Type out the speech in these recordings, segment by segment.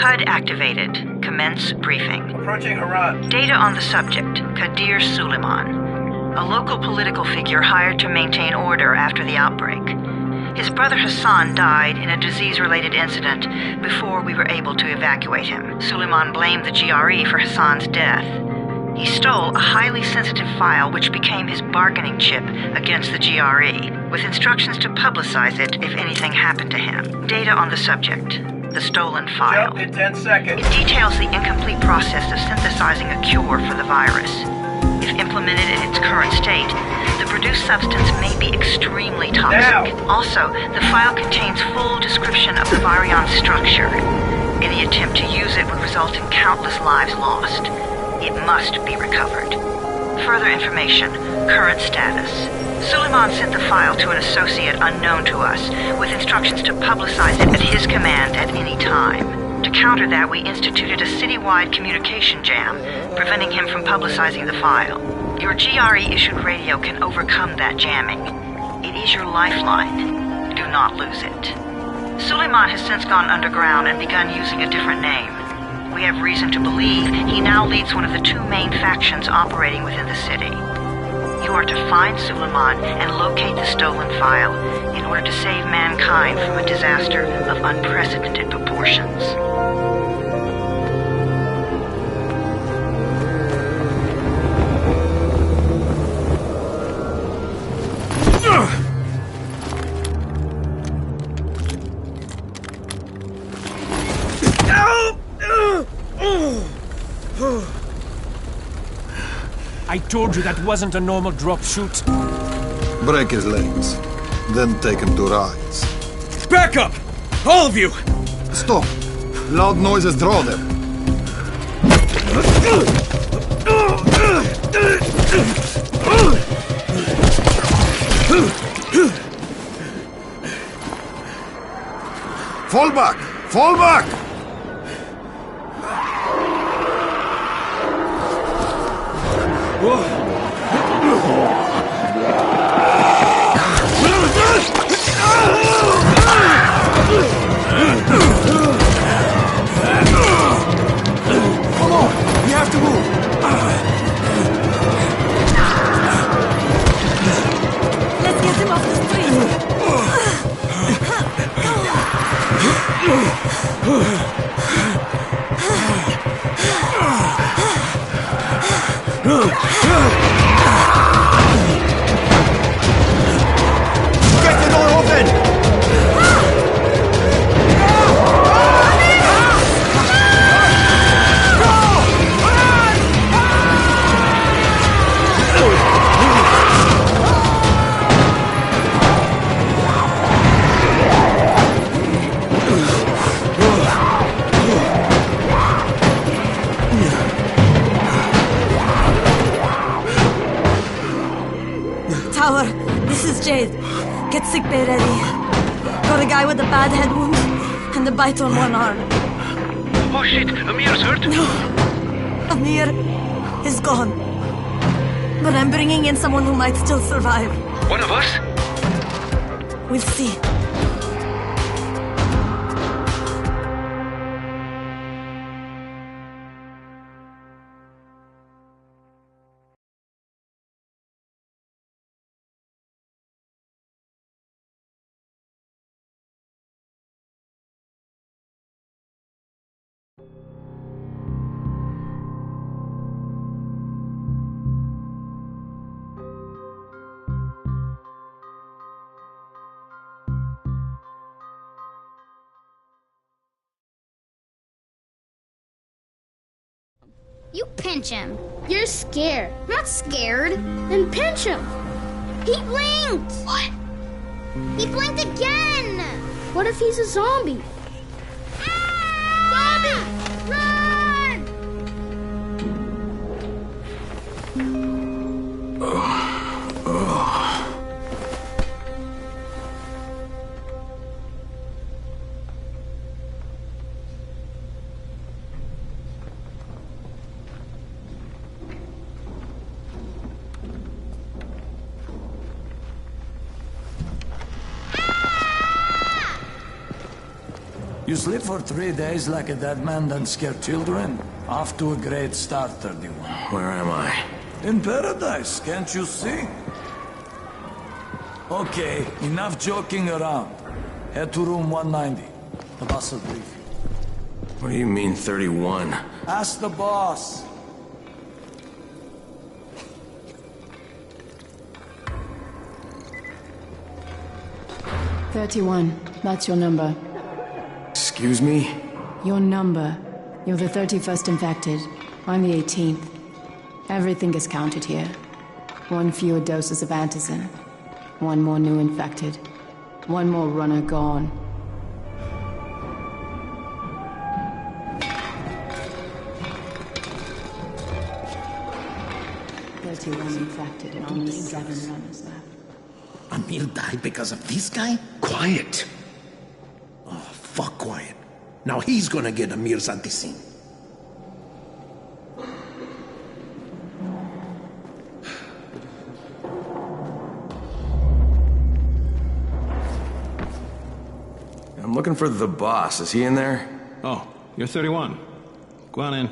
HUD activated. Commence briefing. Approaching Harad. Data on the subject, Kadir Suleiman. A local political figure hired to maintain order after the outbreak. His brother Hassan died in a disease-related incident before we were able to evacuate him. Suleiman blamed the GRE for Hassan's death. He stole a highly sensitive file which became his bargaining chip against the GRE, with instructions to publicize it if anything happened to him. Data on the subject, the stolen file. Jump in 10 seconds. It details the incomplete process of synthesizing a cure for the virus. If implemented in its current state, the produced substance may be extremely toxic. Now. Also, the file contains full description of the virion structure. Any attempt to use it would result in countless lives lost. It must be recovered. Further information, current status. Suleiman sent the file to an associate unknown to us, with instructions to publicize it at his command at any time. To counter that, we instituted a citywide communication jam, preventing him from publicizing the file. Your GRE-issued radio can overcome that jamming. It is your lifeline. Do not lose it. Suleiman has since gone underground and begun using a different name. We have reason to believe he now leads one of the two main factions operating within the city. You are to find Suleiman and locate the stolen file in order to save mankind from a disaster of unprecedented proportions. I told you that wasn't a normal drop shoot. Break his legs, then take him to rides. Back up! All of you! Stop! Loud noises draw them. Fall back! Fall back! Come on! We have to move! Let's get him off the street! Get the door open! Tower, this is Jade. Get sickbay ready. Got a guy with a bad head wound and a bite on one arm. Oh shit, Amir's hurt? No, Amir is gone. But I'm bringing in someone who might still survive. One of us? We'll see. You pinch him. You're scared. I'm not scared. Then pinch him. He blinked. What? He blinked again. What if he's a zombie? Zombie! Run! You sleep for 3 days like a dead man, then scare children? Off to a great start, 31. Where am I? In paradise, can't you see? Okay, enough joking around. Head to room 190. The boss will brief you. What do you mean, 31? Ask the boss. That's your number. Excuse me? Your number. You're the 31st infected. I'm the 18th. Everything is counted here. 1 fewer doses of antizin. 1 more new infected. 1 more runner gone. Infected and only 7 runners left. Amir died because of this guy? Quiet. Oh, fuck quiet. Now he's gonna get Amir's anti-scene. I'm looking for the boss. Is he in there? Oh, you're 31. Go on in.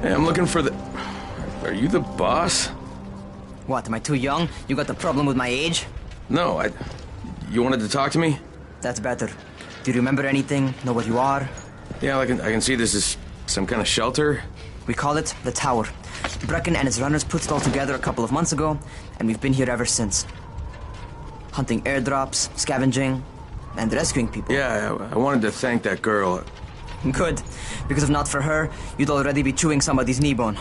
Hey, I'm looking for the... Are you the boss? What, am I too young? You got the problem with my age? No, You wanted to talk to me? That's better. Do you remember anything? Know what you are? Yeah, I can see this is some kind of shelter. We call it the Tower. Brecken and his runners put it all together a couple of months ago, and we've been here ever since. Hunting airdrops, scavenging, and rescuing people. Yeah, I wanted to thank that girl. Good, because if not for her, you'd already be chewing somebody's knee bone.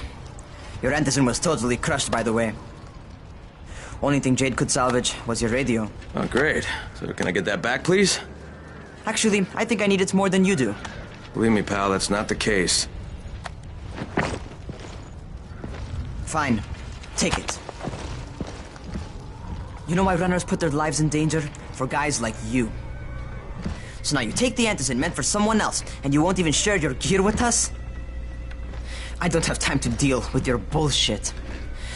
Your antizin was totally crushed, by the way. Only thing Jade could salvage was your radio. Oh, great. So can I get that back, please? Actually, I think I need it more than you do. Believe me, pal, that's not the case. Fine. Take it. You know why runners put their lives in danger? For guys like you. So now you take the antizin meant for someone else, and you won't even share your gear with us? I don't have time to deal with your bullshit.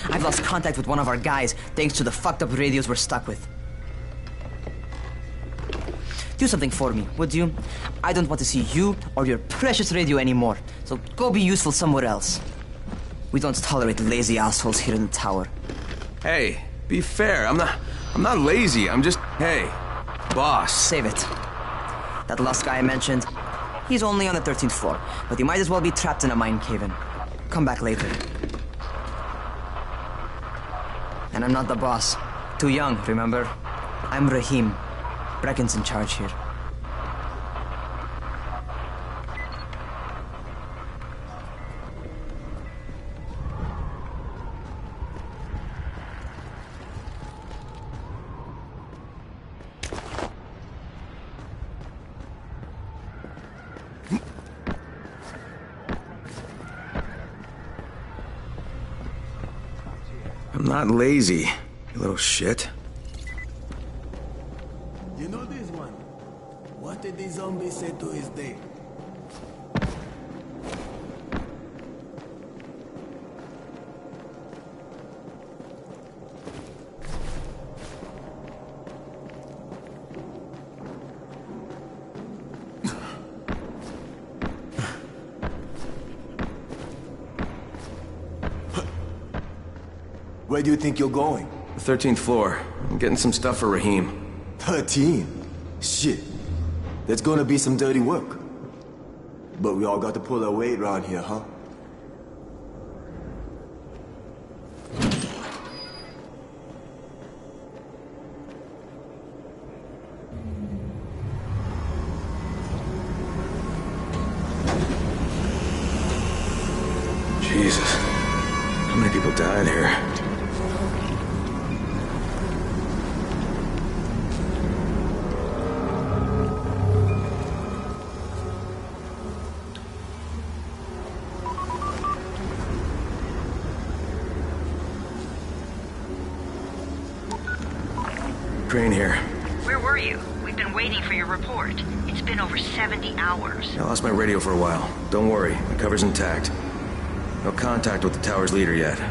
I've lost contact with one of our guys thanks to the fucked up radios we're stuck with. Do something for me, would you? I don't want to see you or your precious radio anymore, so go be useful somewhere else. We don't tolerate lazy assholes here in the tower. Hey, be fair. I'm not lazy. I'm just... Hey, boss. Save it. That last guy I mentioned, he's only on the 13th floor, but he might as well be trapped in a mine cave-in. Come back later. And I'm not the boss. Too young, remember? I'm Rahim. Brecken's in charge here. I'm not lazy, you little shit. You know this one? What did the zombie say to his day? Where do you think you're going? The 13th floor. I'm getting some stuff for Rahim. 13? Shit. There's gonna be some dirty work. But we all got to pull our weight around here, huh? Jesus. How many people died here? Crane here. Where were you? We We've been waiting for your report. It's been over 70 hours. I lost my radio for a while. Don't worry, the cover's intact. No contact with the tower's leader yet.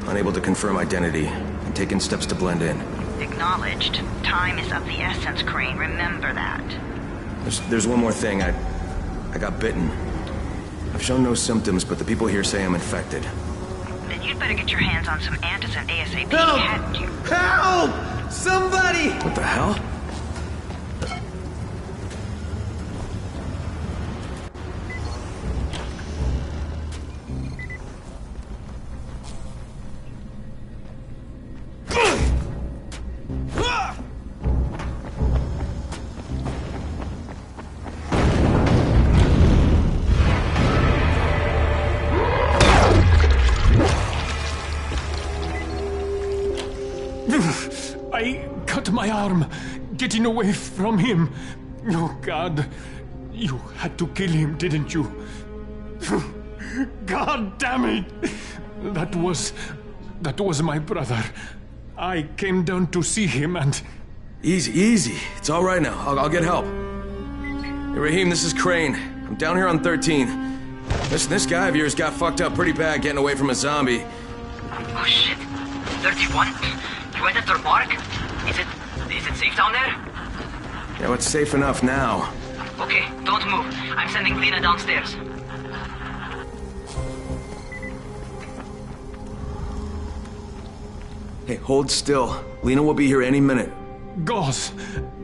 Unable to confirm identity, and taking steps to blend in. Acknowledged. Time is of the essence, Crane. Remember that. There's one more thing. I got bitten. I've shown no symptoms, but the people here say I'm infected. Then you'd better get your hands on some antizin ASAP, Help! hadn't you? Help! Somebody! What the hell? I cut my arm, getting away from him. Oh, God. You had to kill him, didn't you? God damn it! That was my brother. I came down to see him and... Easy. It's all right now. I'll get help. Hey, Raheem, this is Crane. I'm down here on 13. Listen, this guy of yours got fucked up pretty bad getting away from a zombie. Oh, shit. 31? You went after Mark? Is it safe down there? Yeah, well, it's safe enough now. Okay, don't move. I'm sending Lena downstairs. Hey, hold still. Lena will be here any minute. Gauze.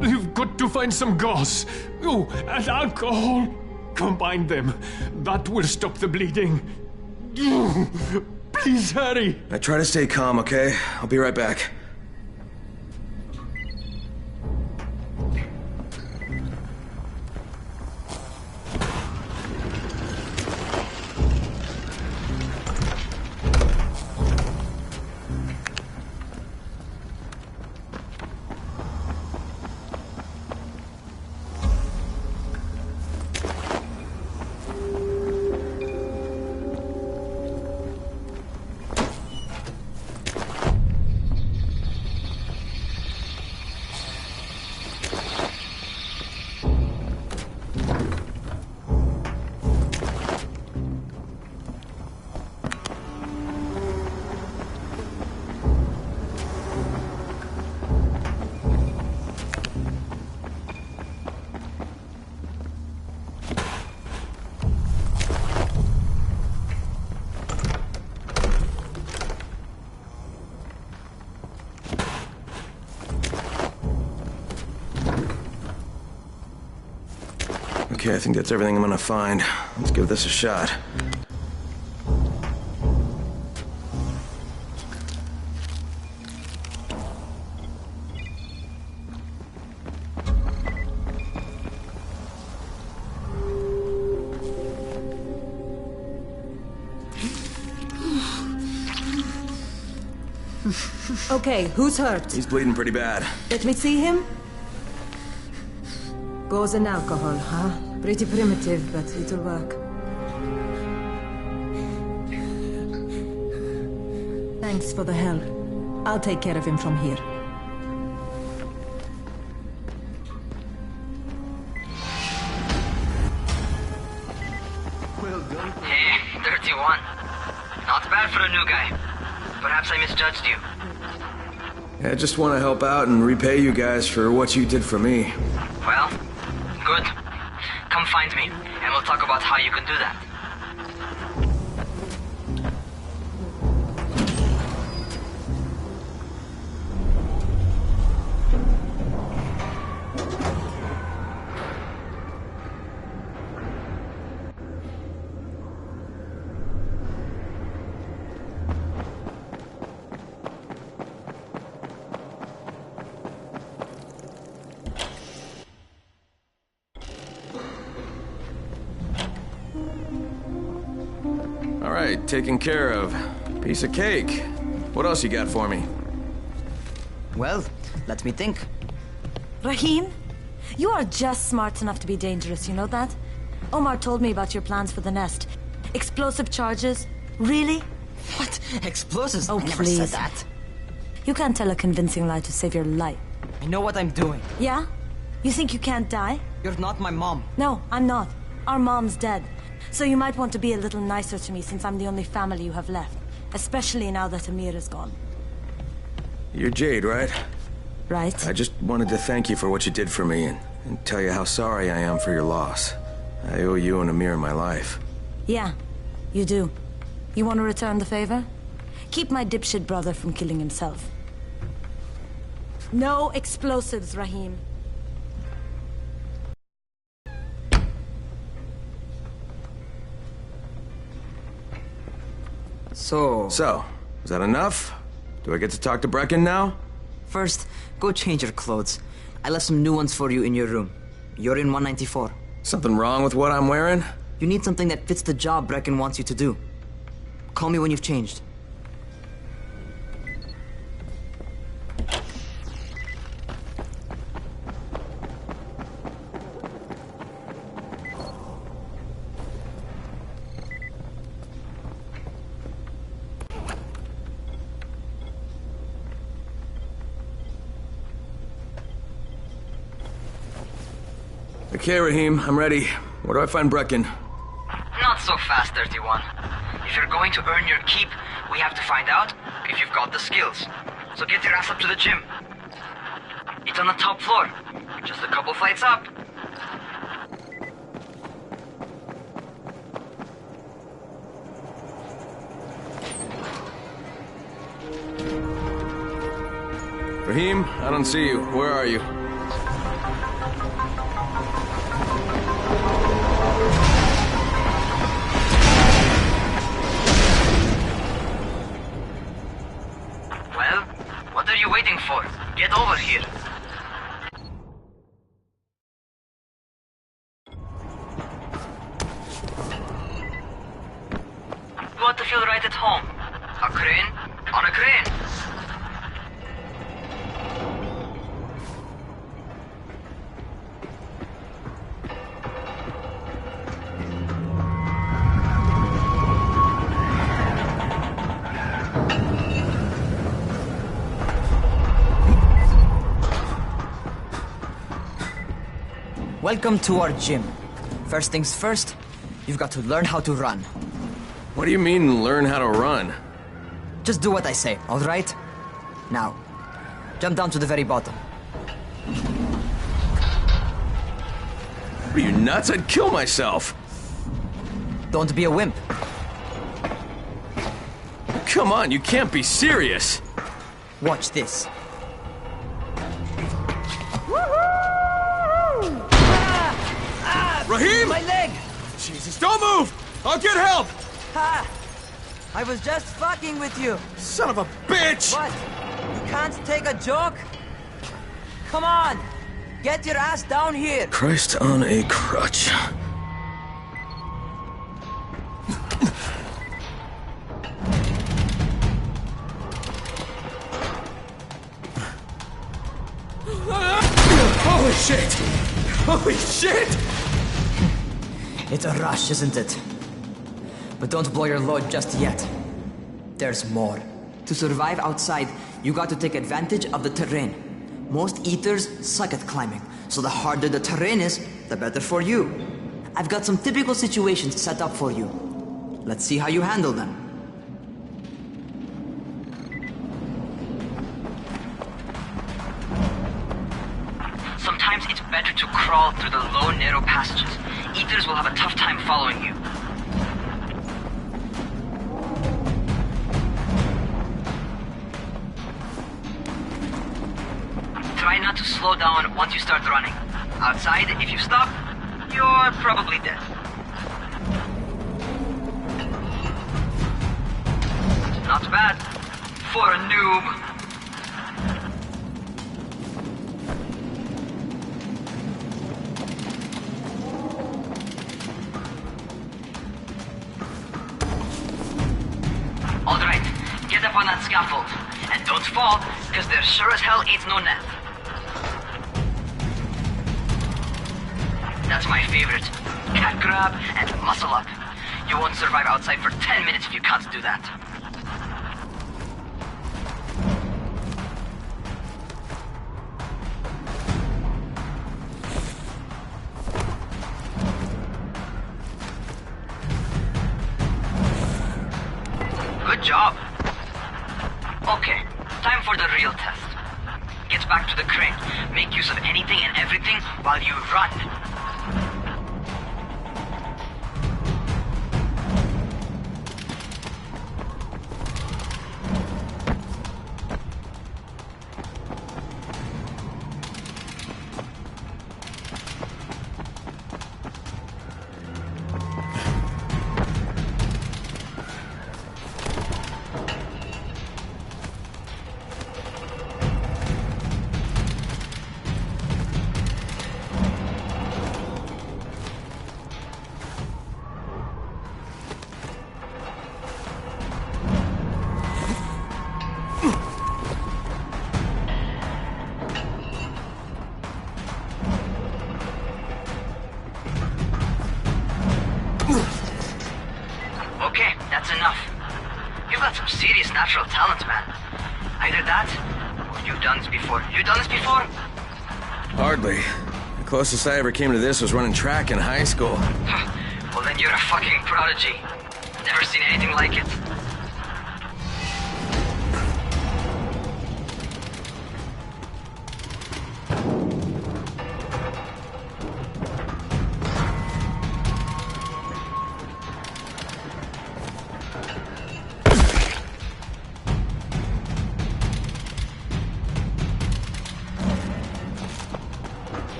You've got to find some gauze. Oh, and alcohol. Combine them. That will stop the bleeding. Please hurry. I try to stay calm, okay? I'll be right back. Okay, I think that's everything I'm gonna find. Let's give this a shot. Okay, who's hurt? He's bleeding pretty bad. Let me see him. Gauze and alcohol, huh? Pretty primitive, but it'll work. Thanks for the help. I'll take care of him from here. Hey, 31. Not bad for a new guy. Perhaps I misjudged you. I just want to help out and repay you guys for what you did for me. Well, good. Come find me, and we'll talk about how you can do that. All right, taken care of. Piece of cake. What else you got for me? Well, let me think. Raheem, you are just smart enough to be dangerous, you know that? Omar told me about your plans for the nest. Explosive charges? Really? What? Explosives? Oh, I never please. said that. You can't tell a convincing lie to save your life. I know what I'm doing. Yeah? You think you can't die? You're not my mom. No, I'm not. Our mom's dead. So you might want to be a little nicer to me since I'm the only family you have left. Especially now that Amir is gone. You're Jade, right? Right. I just wanted to thank you for what you did for me and tell you how sorry I am for your loss. I owe you and Amir my life. Yeah, you do. You want to return the favor? Keep my dipshit brother from killing himself. No explosives, Rahim. So, is that enough? Do I get to talk to Brecken now? First, go change your clothes. I left some new ones for you in your room. You're in 194. Something wrong with what I'm wearing? You need something that fits the job Brecken wants you to do. Call me when you've changed. Okay, Rahim, I'm ready. Where do I find Brecken? Not so fast, 31. If you're going to earn your keep, we have to find out if you've got the skills. So get your ass up to the gym. It's on the top floor. Just a couple flights up. Rahim, I don't see you. Where are you? Well, what are you waiting for? Get over here. You want to feel right at home. A crane on a crane. Welcome to our gym. First things first, you've got to learn how to run. What do you mean, learn how to run? Just do what I say, all right? Now, jump down to the very bottom. Are you nuts? I'd kill myself. Don't be a wimp. Come on, you can't be serious. Watch this. Rahim! My leg! Jesus, don't move! I'll get help! Ha! I was just fucking with you. Son of a bitch! What? You can't take a joke? Come on! Get your ass down here! Christ on a crutch. Holy shit! Holy shit! It's a rush, isn't it? But don't blow your load just yet. There's more. To survive outside, you got to take advantage of the terrain. Most eaters suck at climbing, so the harder the terrain is, the better for you. I've got some typical situations set up for you. Let's see how you handle them. Sometimes it's better to crawl through the low, narrow passages. Eaters will have a tough time following you. Try not to slow down once you start running. Outside, if you stop, you're probably dead. Not bad for a noob. Alright, get up on that scaffold. And don't fall, because there sure as hell ain't no net. That's my favorite. Cat grab and muscle up. You won't survive outside for 10 minutes if you can't do that. Good job. Okay, time for the real test. Get back to the crane. Make use of anything and everything while you run. Okay, that's enough. You've got some serious natural talent, man. Either that, or you've done this before. You done this before? Hardly. The closest I ever came to this was running track in high school. Well, then you're a fucking prodigy. Never seen anything like it.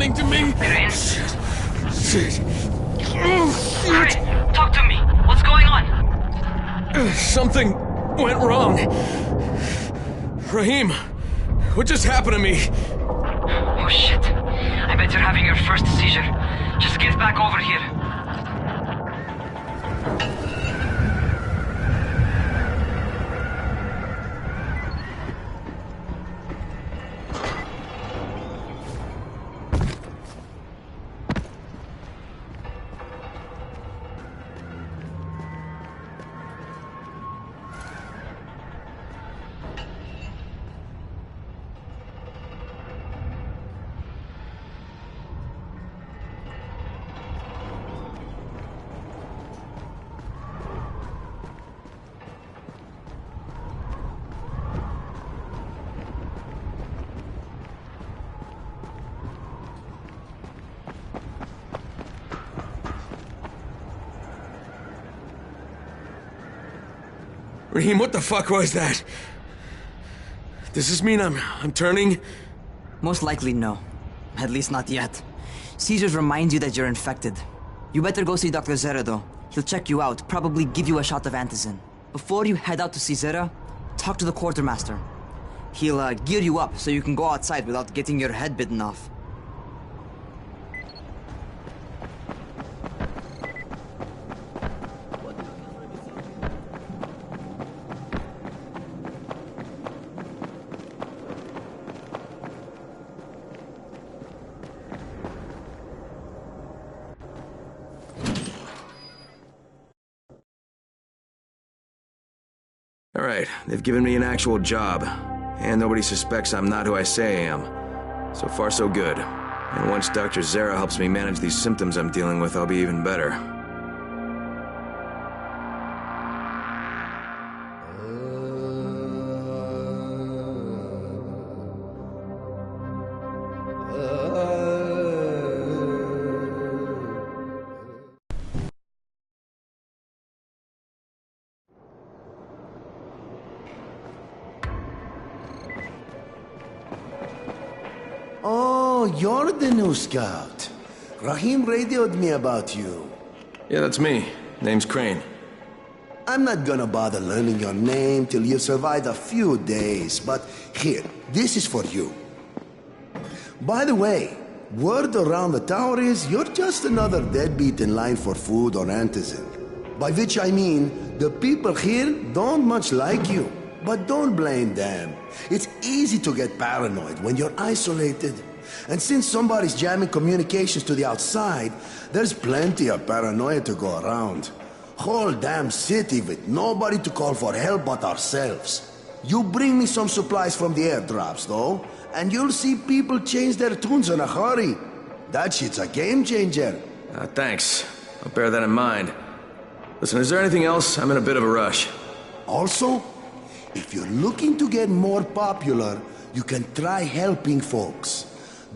happening to me? You're in? Shit. Chris, talk to me. What's going on? Something went wrong. Raheem, what just happened to me? Oh shit. I bet you're having your first seizure. Just get back over here. Raheem, what the fuck was that? Does this mean I'm turning? Most likely no. At least not yet. Seizures remind you that you're infected. You better go see Dr. Zera though. He'll check you out, probably give you a shot of antizin. Before you head out to see Zera, talk to the quartermaster. He'll gear you up so you can go outside without getting your head bitten off. All right, they've given me an actual job, and nobody suspects I'm not who I say I am. So far, so good. And once Dr. Zera helps me manage these symptoms I'm dealing with, I'll be even better. Oh, you're the new scout. Raheem radioed me about you. Yeah, that's me. Name's Crane. I'm not gonna bother learning your name till you survive a few days, but here, this is for you. By the way, word around the tower is you're just another deadbeat in line for food or antizin. By which I mean, the people here don't much like you. But don't blame them. It's easy to get paranoid when you're isolated. And since somebody's jamming communications to the outside, there's plenty of paranoia to go around. Whole damn city with nobody to call for help but ourselves. You bring me some supplies from the airdrops, though, and you'll see people change their tunes in a hurry. That shit's a game changer. Thanks. I'll bear that in mind. Listen, is there anything else? I'm in a bit of a rush. Also, if you're looking to get more popular, you can try helping folks.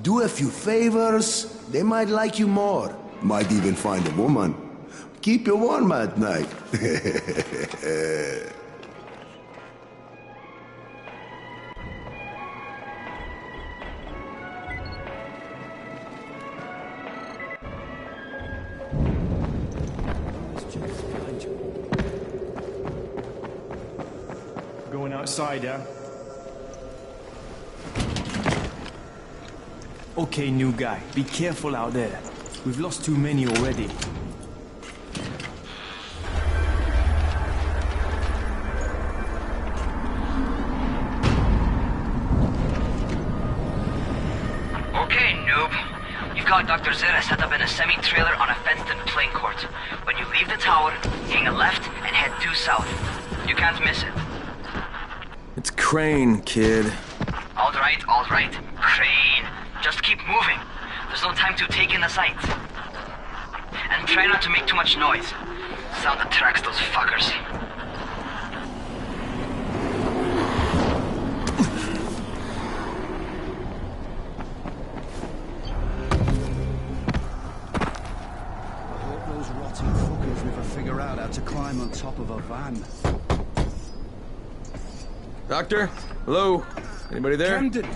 Do a few favors, they might like you more. Might even find a woman. Keep you warm at night. Going outside, yeah? Okay, new guy. Be careful out there. We've lost too many already. Okay, noob. You've got Dr. Zera set up in a semi-trailer on a fenced-in playing court. When you leave the tower, hang a left and head due south. You can't miss it. It's Crane, kid. All right. Crane. Just keep moving. There's no time to take in the sights. And try not to make too much noise. Sound attracts those fuckers. I hope those rotting fuckers never figure out how to climb on top of a van. Doctor? Hello? Anybody there? Camden,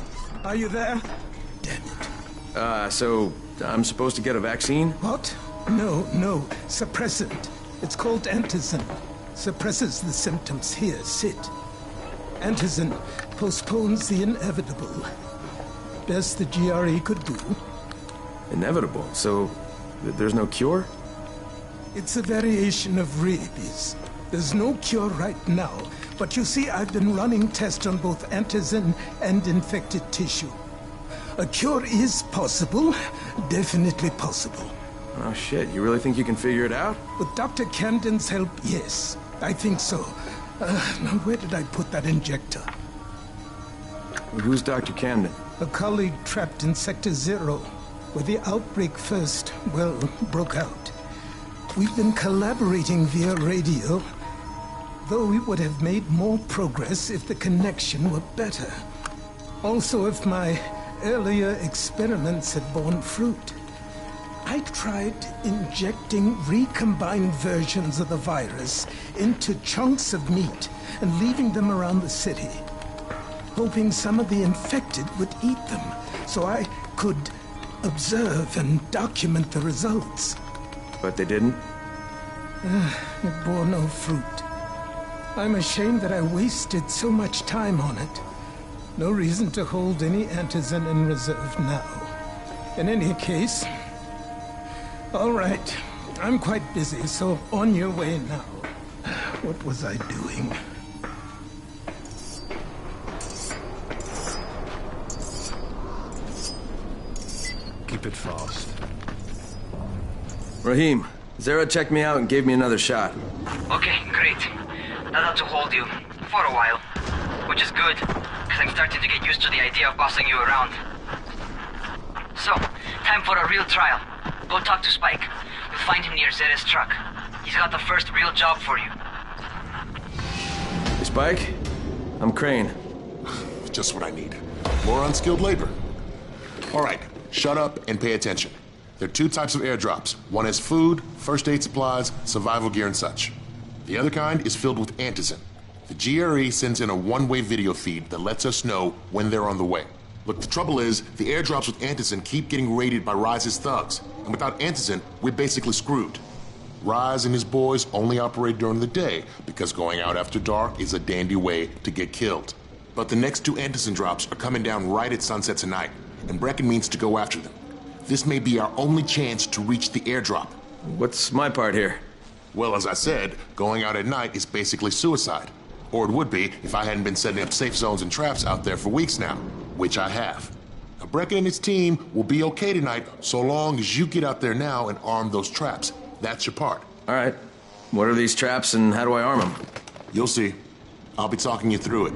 are you there? Damn it. So I'm supposed to get a vaccine? What? No. Suppressant. It's called antizin. Suppresses the symptoms. Here, sit. Antizin postpones the inevitable. Best the GRE could do. Inevitable? So there's no cure? It's a variation of rabies. There's no cure right now, but you see, I've been running tests on both antizin and infected tissue. A cure is possible, definitely possible. Oh shit, you really think you can figure it out? With Dr. Camden's help, yes. I think so. Now where did I put that injector? Who's Dr. Camden? A colleague trapped in Sector 0, where the outbreak first, broke out. We've been collaborating via radio, though we would have made more progress if the connection were better. Also, if my earlier experiments had borne fruit. I tried injecting recombined versions of the virus into chunks of meat and leaving them around the city, hoping some of the infected would eat them so I could observe and document the results. But they didn't? It bore no fruit. I'm ashamed that I wasted so much time on it. No reason to hold any antizin in reserve now. In any case, all right. I'm quite busy, so on your way now. What was I doing? Keep it fast. Rahim, Zara checked me out and gave me another shot. Okay, great. That ought to hold you. For a while. Which is good, because I'm starting to get used to the idea of bossing you around. So, time for a real trial. Go talk to Spike. You'll find him near Zera's truck. He's got the first real job for you. Hey, Spike? I'm Crane. Just what I need. More unskilled labor. All right, shut up and pay attention. There are two types of airdrops. One has food, first aid supplies, survival gear, and such. The other kind is filled with antizin. The GRE sends in a one-way video feed that lets us know when they're on the way. Look, the trouble is, the airdrops with antizin keep getting raided by Rise's thugs, and without antizin, we're basically screwed. Rise and his boys only operate during the day, because going out after dark is a dandy way to get killed. But the next two antizin drops are coming down right at sunset tonight, and Brecken means to go after them. This may be our only chance to reach the airdrop. What's my part here? Well, as I said, going out at night is basically suicide. Or it would be if I hadn't been setting up safe zones and traps out there for weeks now, which I have. Now, Brecken and his team will be okay tonight so long as you get out there now and arm those traps. That's your part. All right. What are these traps and how do I arm them? You'll see. I'll be talking you through it.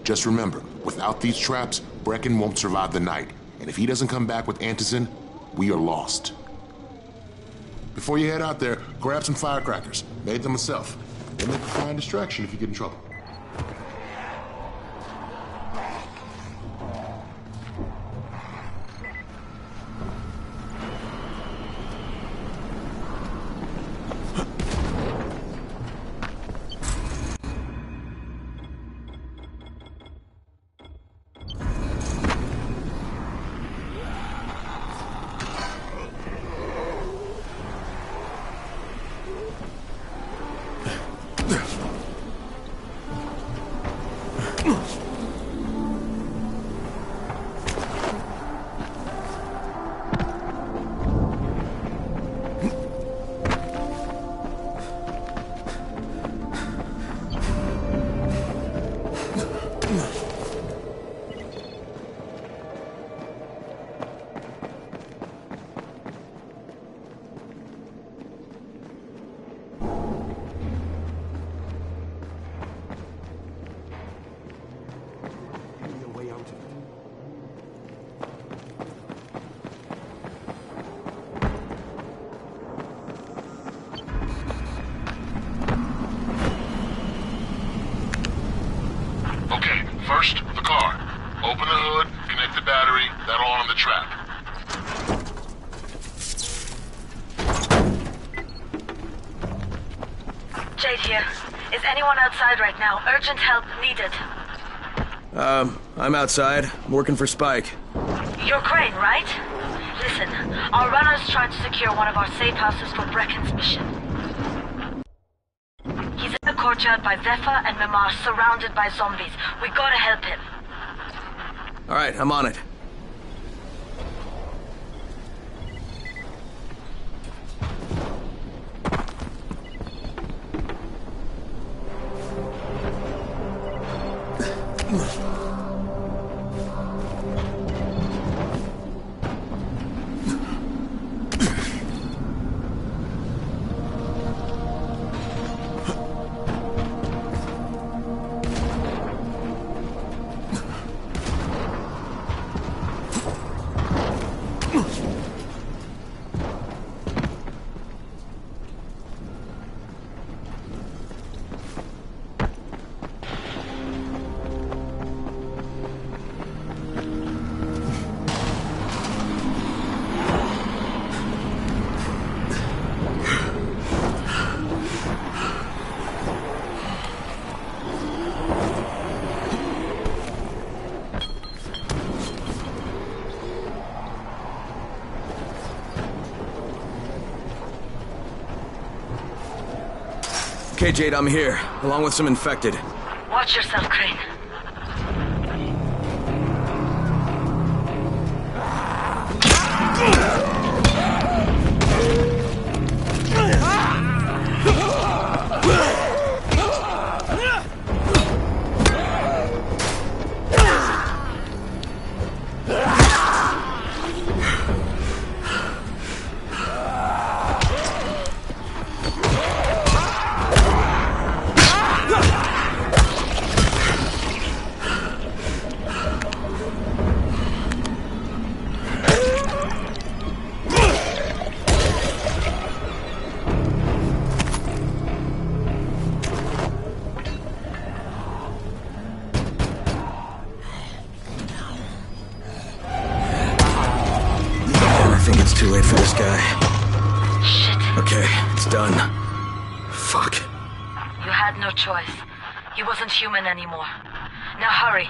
Just remember, without these traps, Brecken won't survive the night. And if he doesn't come back with antizin, we are lost. Before you head out there, grab some firecrackers. Made them myself. They make a fine distraction if you get in trouble. First, the car. Open the hood, connect the battery, that'll arm the trap. Jade here. Is anyone outside right now? Urgent help needed. I'm outside. I'm working for Spike. You're Crane, right? Listen, our runners tried to secure one of our safe houses for Brecken's mission. He's in the courtyard by Vefa and Mimar, surrounded by zombies. We gotta help him. All right, I'm on it. Okay, Jade, I'm here, along with some infected. Watch yourself, Crane. I think it's too late for this guy. Shit. Okay, it's done. Fuck. You had no choice. He wasn't human anymore. Now hurry.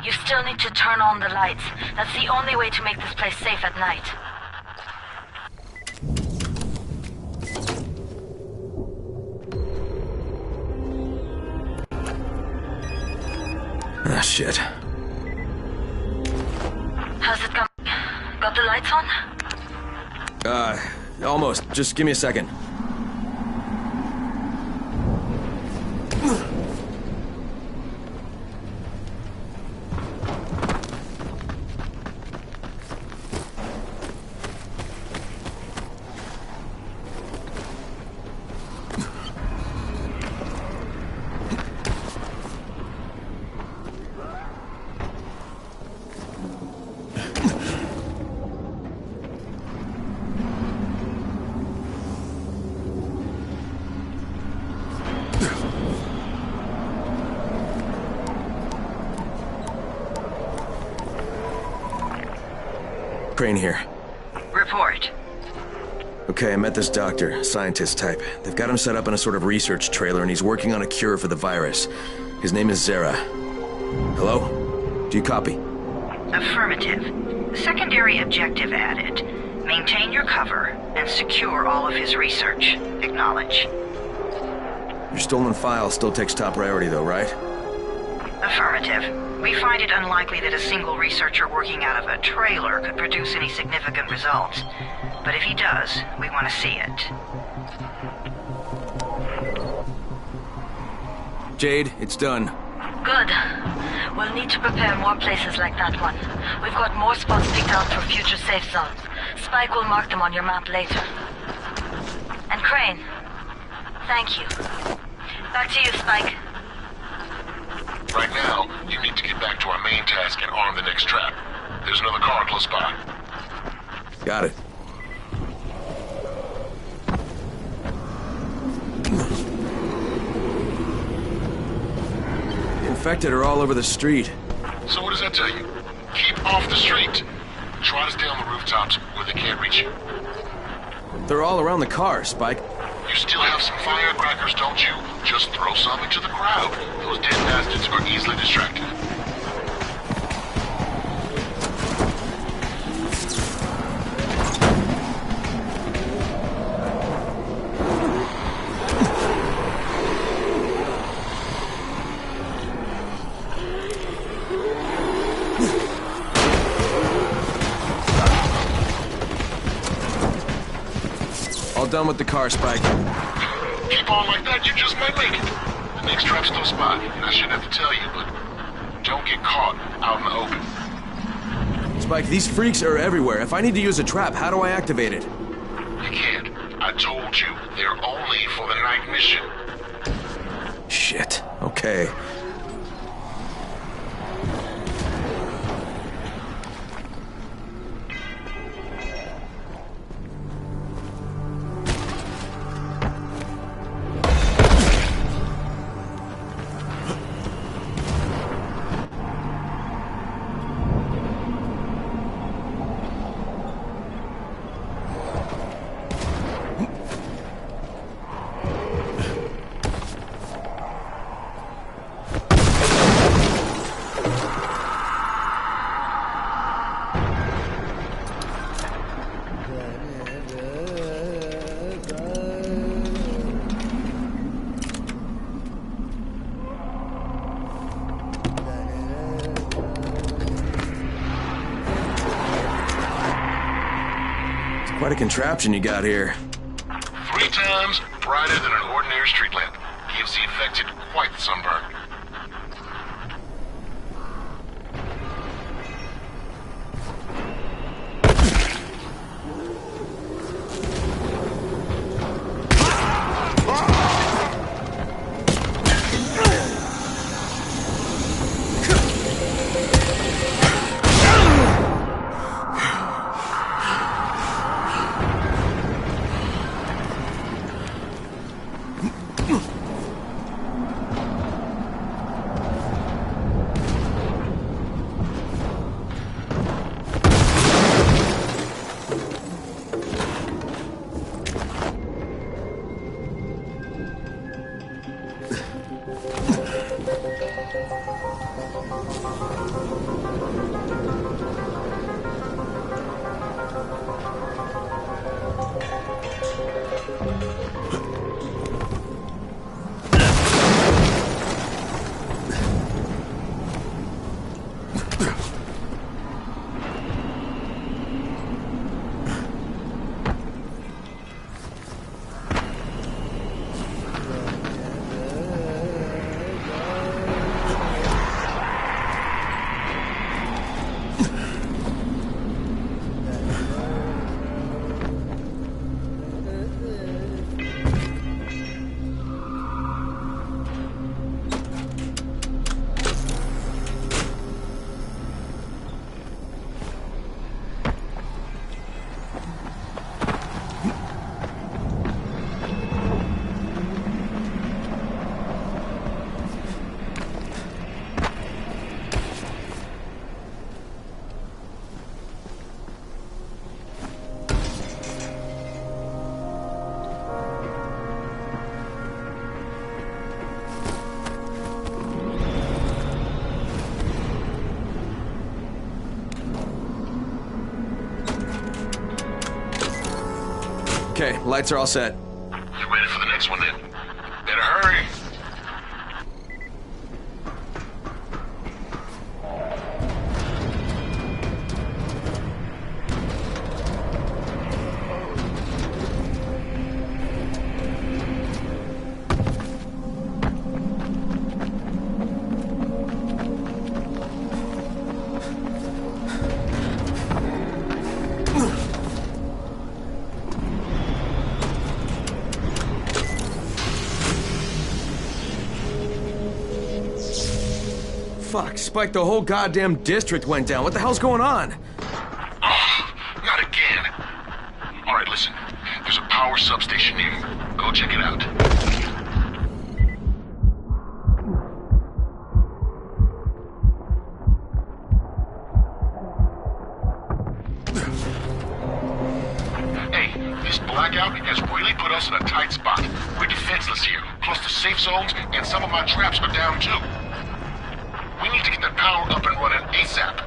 You still need to turn on the lights. That's the only way to make this place safe at night. Ah, shit. How's it going? Got the lights on? Almost. Just give me a second. Crane here. Report. Okay, I met this doctor, scientist type. They've got him set up in a sort of research trailer, and he's working on a cure for the virus. His name is Zara. Hello? Do you copy? Affirmative. Secondary objective added. Maintain your cover and secure all of his research. Acknowledge. Your stolen file still takes top priority, though, right? Affirmative. We find it unlikely that a single researcher working out of a trailer could produce any significant results. But if he does, we want to see it. Jade, it's done. Good. We'll need to prepare more places like that one. We've got more spots picked out for future safe zones. Spike will mark them on your map later. And Crane, thank you. Back to you, Spike. Right now, you need to get back to our main task and arm the next trap. There's another car close by. Got it. The infected are all over the street. So what does that tell you? Keep off the street. Try to stay on the rooftops where they can't reach you. They're all around the car, Spike. You still have some firecrackers, don't you? Just throw some into the crowd. Those dead bastards are easily distracted. done with the car, Spike. Keep on like that, you just might make it. The next trap's no spot, and I shouldn't have to tell you, but don't get caught out in the open. Spike, these freaks are everywhere. If I need to use a trap, how do I activate it? You can't. I told you, they're only for the night mission. Shit. Okay. Quite a contraption you got here. 3 times brighter than an ordinary street lamp. Gives the affected quite the sunburn. Okay, lights are all set. You ready for the next one then? Better hurry. Fuck, Spike, the whole goddamn district went down. What the hell's going on? Oh, not again. All right, listen. There's a power substation here. Go check it out. Hey, this blackout has really put us in a tight spot. We're defenseless here, close to safe zones, and some of my traps are down too. We need to get that power up and running ASAP.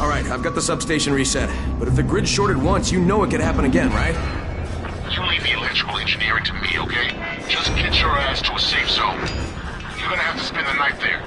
All right, I've got the substation reset. But if the grid's shorted once, you know it could happen again, right? You leave the electrical engineering to me, okay? Just get your ass to a safe zone. You're gonna have to spend the night there.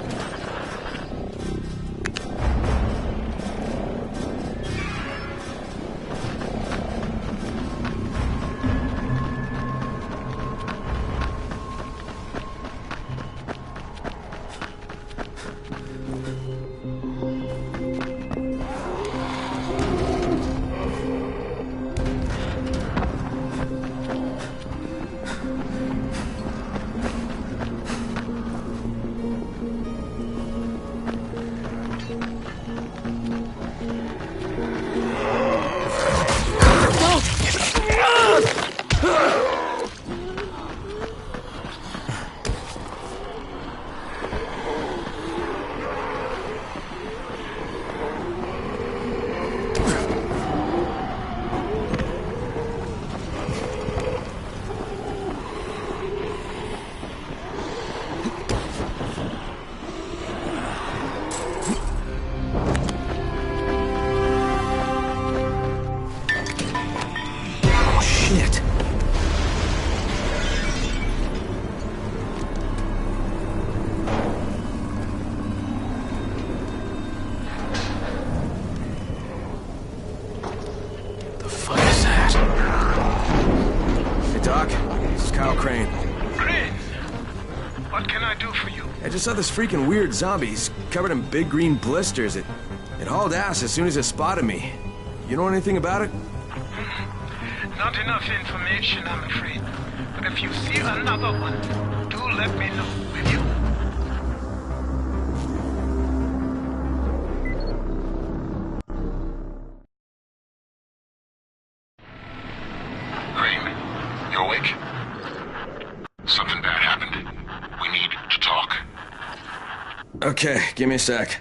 I just saw this freaking weird zombie. He's covered in big green blisters. It hauled ass as soon as it spotted me. You know anything about it? Not enough information, I'm afraid. But if you see another one, do let me know, will you? Crane, you awake? Something bad happened. We need to talk. Okay, give me a sec.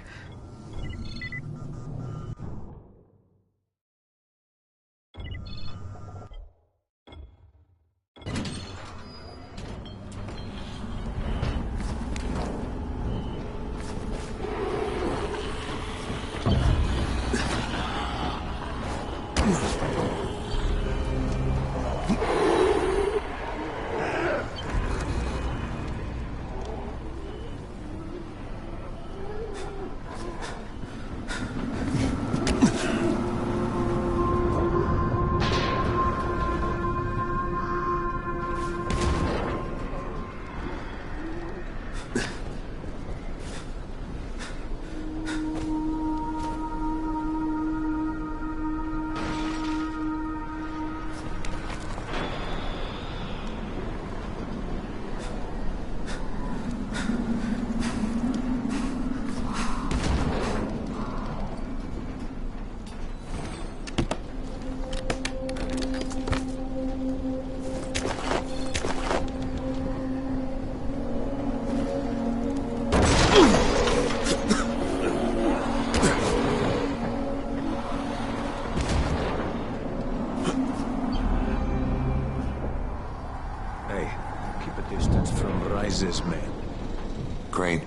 Crane,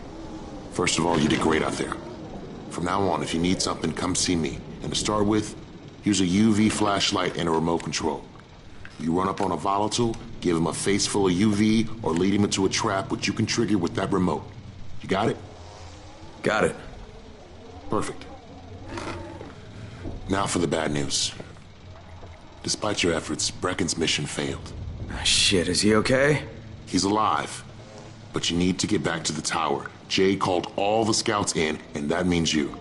first of all, you did great out there. From now on, if you need something, come see me. And to start with, use a UV flashlight and a remote control. You run up on a volatile, give him a face full of UV, or lead him into a trap which you can trigger with that remote. You got it? Got it. Perfect. Now for the bad news. Despite your efforts, Brecken's mission failed. Shit, is he okay? He's alive. But you need to get back to the tower. Jay called all the scouts in, and that means you.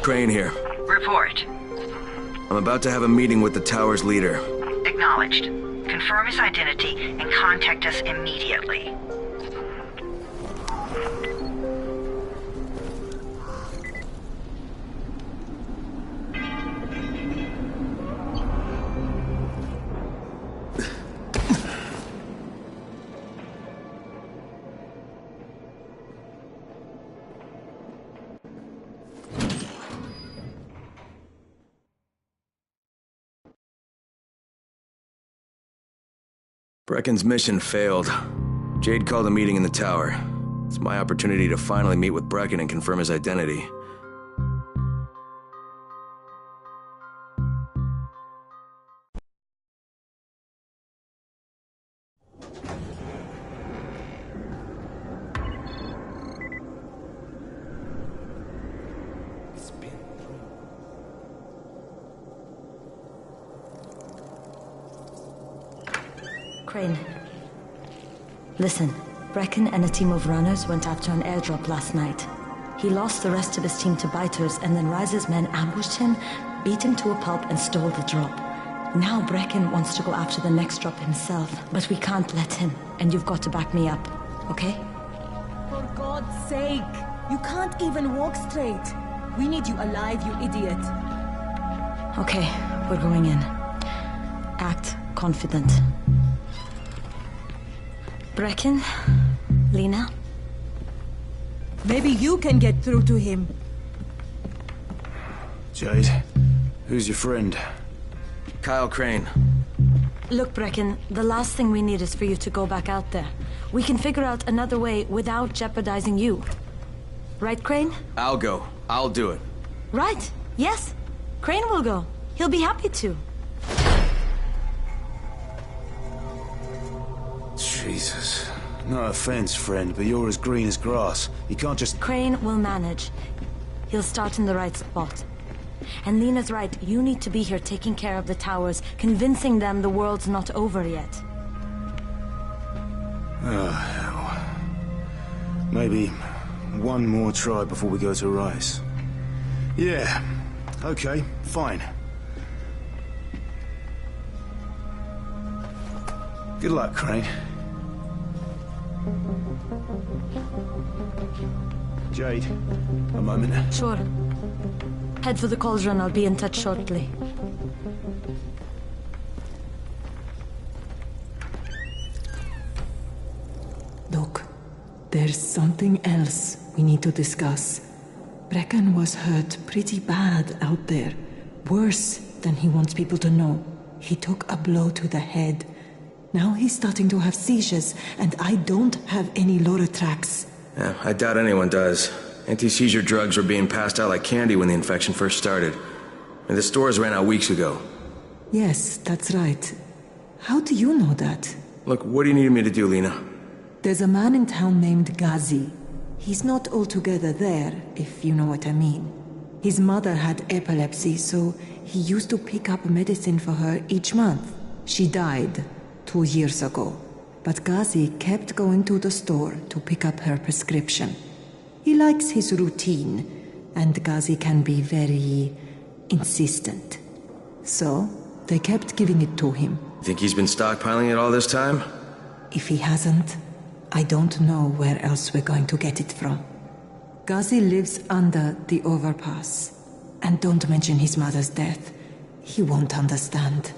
Crane here. Report. I'm about to have a meeting with the tower's leader. Acknowledged. Confirm his identity and contact us immediately. Brecken's mission failed. Jade called a meeting in the tower. It's my opportunity to finally meet with Brecken and confirm his identity. Crane. Listen, Brecken and a team of runners went after an airdrop last night. He lost the rest of his team to biters, and then Rise's men ambushed him, beat him to a pulp, and stole the drop. Now Brecken wants to go after the next drop himself, but we can't let him, and you've got to back me up, okay? For God's sake! You can't even walk straight! We need you alive, you idiot! Okay, we're going in. Act confident. Brecken? Lena? Maybe you can get through to him. Jade, who's your friend? Kyle Crane. Look, Brecken, the last thing we need is for you to go back out there. We can figure out another way without jeopardizing you. Right, Crane? I'll go. I'll do it. Right. Yes. Crane will go. He'll be happy to. Jesus. No offense, friend, but you're as green as grass. You can't just... Crane will manage. He'll start in the right spot. And Lena's right, you need to be here taking care of the towers, convincing them the world's not over yet. Oh, hell. Maybe one more try before we go to Rise. Yeah, okay, fine. Good luck, Crane. Jade, a moment. Sure. Head for the cauldron. I'll be in touch shortly. Look, there's something else we need to discuss. Brecken was hurt pretty bad out there. Worse than he wants people to know. He took a blow to the head. Now he's starting to have seizures, and I don't have any Loratrax. Yeah, I doubt anyone does. Anti-seizure drugs were being passed out like candy when the infection first started. And the stores ran out weeks ago. Yes, that's right. How do you know that? Look, what do you need me to do, Lena? There's a man in town named Ghazi. He's not altogether there, if you know what I mean. His mother had epilepsy, so he used to pick up medicine for her each month. She died 2 years ago, but Ghazi kept going to the store to pick up her prescription. He likes his routine, and Ghazi can be very insistent. So, they kept giving it to him. Think he's been stockpiling it all this time? If he hasn't, I don't know where else we're going to get it from. Ghazi lives under the overpass. And don't mention his mother's death. He won't understand.